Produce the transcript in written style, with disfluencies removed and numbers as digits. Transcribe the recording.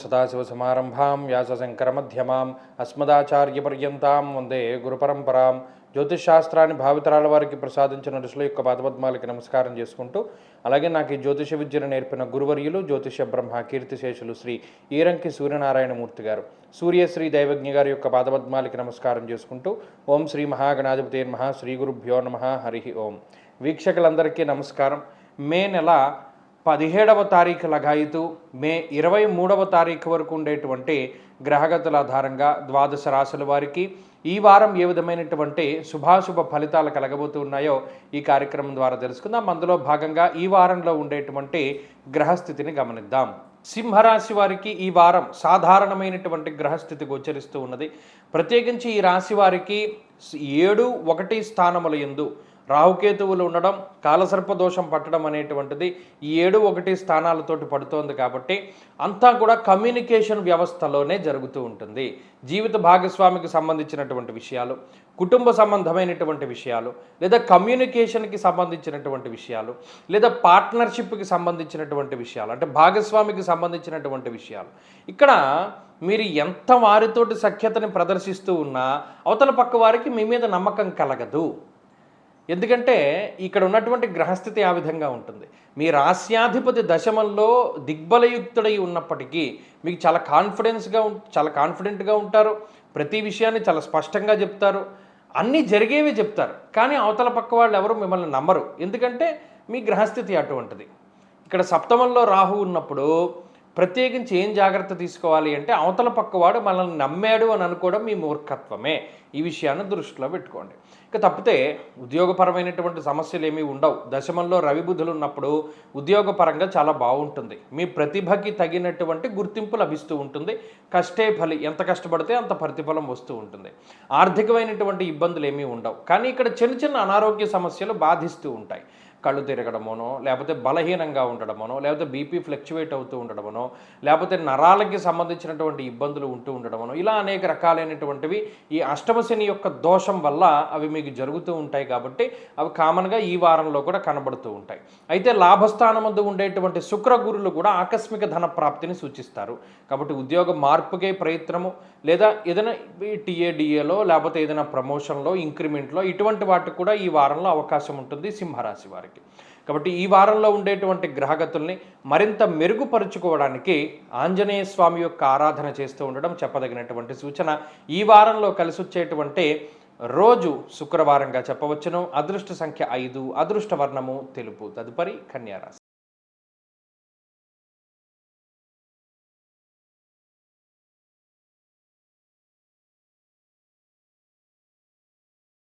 సదాశివసమారంభాం వ్యాసశంకరమధ్యమాం అస్మదాచార్యపర్యంతాం వందే గురుపరంపరాం. జ్యోతిషాస్త్రాన్ని భావితరాల వారికి ప్రసాదించిన ఋషుల యొక్క పాదపద్మాలకి నమస్కారం చేసుకుంటూ, అలాగే నాకు ఈ జ్యోతిష విద్యను నేర్పిన గురువర్యులు జ్యోతిష బ్రహ్మ కీర్తిశేషులు శ్రీ ఈరంకి సూర్యనారాయణమూర్తి గారు, సూర్యశ్రీ దైవజ్ఞ గారి యొక్క పాదపద్మాలకి నమస్కారం చేసుకుంటూ, ఓం శ్రీ మహాగణాధిపతే నమః, శ్రీ గురుభ్యో నమః, హరి ఓం. వీక్షకులందరికీ నమస్కారం. మే నెల 17వ తారీఖు లగాయితూ మే 23వ తారీఖు వరకు ఉండేటువంటి గ్రహగతుల ఆధారంగా ద్వాదశ రాశుల వారికి ఈ వారం ఏ విధమైనటువంటి శుభాశుభ ఫలితాలు కలగబోతూ ఉన్నాయో ఈ కార్యక్రమం ద్వారా తెలుసుకుందాం. అందులో భాగంగా ఈ వారంలో ఉండేటువంటి గ్రహస్థితిని గమనిద్దాం. సింహరాశి వారికి ఈ వారం సాధారణమైనటువంటి గ్రహస్థితి గోచరిస్తూ ఉన్నది. ప్రత్యేకించి ఈ రాశి వారికి 7-1 స్థానముల యందు రాహుకేతువులు ఉండడం, కాలసర్పదోషం పట్టడం అనేటువంటిది ఈ 7-1 స్థానాలతోటి పడుతోంది. కాబట్టి అంతా కూడా కమ్యూనికేషన్ వ్యవస్థలోనే జరుగుతూ ఉంటుంది. జీవిత భాగస్వామికి సంబంధించినటువంటి విషయాలు, కుటుంబ సంబంధమైనటువంటి విషయాలు, లేదా కమ్యూనికేషన్కి సంబంధించినటువంటి విషయాలు, లేదా పార్ట్నర్షిప్కి సంబంధించినటువంటి విషయాలు, అంటే భాగస్వామికి సంబంధించినటువంటి విషయాలు. ఇక్కడ మీరు ఎంత వారితోటి సఖ్యతని ప్రదర్శిస్తూ ఉన్నా అవతల పక్క వారికి మీ మీద నమ్మకం కలగదు. ఎందుకంటే ఇక్కడ ఉన్నటువంటి గ్రహస్థితి ఆ విధంగా ఉంటుంది. మీ రాస్యాధిపతి దశమంలో దిగ్బలయుక్తుడై ఉన్నప్పటికీ మీకు చాలా కాన్ఫిడెంట్గా ఉంటారు. ప్రతి విషయాన్ని చాలా స్పష్టంగా చెప్తారు, అన్నీ జరిగేవి చెప్తారు. కానీ అవతల పక్క వాళ్ళు ఎవరు మిమ్మల్ని నమ్మరు. ఎందుకంటే మీ గ్రహస్థితి అటువంటిది. ఇక్కడ సప్తమంలో రాహు ఉన్నప్పుడు ప్రత్యేకించి ఏం జాగ్రత్త తీసుకోవాలి అంటే, అవతల పక్కవాడు మనల్ని నమ్మాడు అని అనుకోవడం మీ మూర్ఖత్వమే. ఈ విషయాన్ని దృష్టిలో పెట్టుకోండి. ఇక తప్పితే ఉద్యోగపరమైనటువంటి సమస్యలు ఏమీ ఉండవు. దశమంలో రవి బుధులు ఉన్నప్పుడు ఉద్యోగపరంగా చాలా బాగుంటుంది. మీ ప్రతిభకి తగినటువంటి గుర్తింపు లభిస్తూ ఉంటుంది. కష్టే ఫలి, ఎంత కష్టపడితే అంత ప్రతిఫలం వస్తూ ఉంటుంది. ఆర్థికమైనటువంటి ఇబ్బందులు ఏమీ ఉండవు. కానీ ఇక్కడ చిన్న చిన్న అనారోగ్య సమస్యలు బాధిస్తూ ఉంటాయి. కళ్ళు తిరగడమోనో, లేకపోతే బలహీనంగా ఉండడమోనో, లేకపోతే బీపీ ఫ్లక్చువేట్ అవుతూ ఉండడమనో, లేకపోతే నరాలకి సంబంధించినటువంటి ఇబ్బందులు ఉంటూ ఉండడమనో, ఇలా అనేక రకాలైనటువంటివి ఈ అష్టమశని యొక్క దోషం వల్ల అవి మీకు జరుగుతూ ఉంటాయి. కాబట్టి అవి కామన్గా ఈ వారంలో కూడా కనబడుతూ ఉంటాయి. అయితే లాభస్థానమందు ఉండేటువంటి శుక్ర గురులు కూడా ఆకస్మిక ధన ప్రాప్తిని సూచిస్తారు. కాబట్టి ఉద్యోగ మార్పుకే ప్రయత్నము, లేదా ఏదైనా టీఏడిఏలో, లేకపోతే ఏదైనా ప్రమోషన్లో, ఇంక్రిమెంట్లో, ఇటువంటి వాటికి కూడా ఈ వారంలో అవకాశం ఉంటుంది సింహరాశి వారికి. కాబట్టి ఈ వారంలో ఉండేటువంటి గ్రహగతుల్ని మరింత మెరుగుపరుచుకోవడానికి ఆంజనేయ స్వామి యొక్క ఆరాధన చేస్తూ ఉండడం చెప్పదగినటువంటి సూచన. ఈ వారంలో కలిసి వచ్చేటువంటి రోజు శుక్రవారంగా చెప్పవచ్చును. అదృష్ట సంఖ్య 5, అదృష్ట వర్ణము తెలుపు. తదుపరి కన్యారాశి.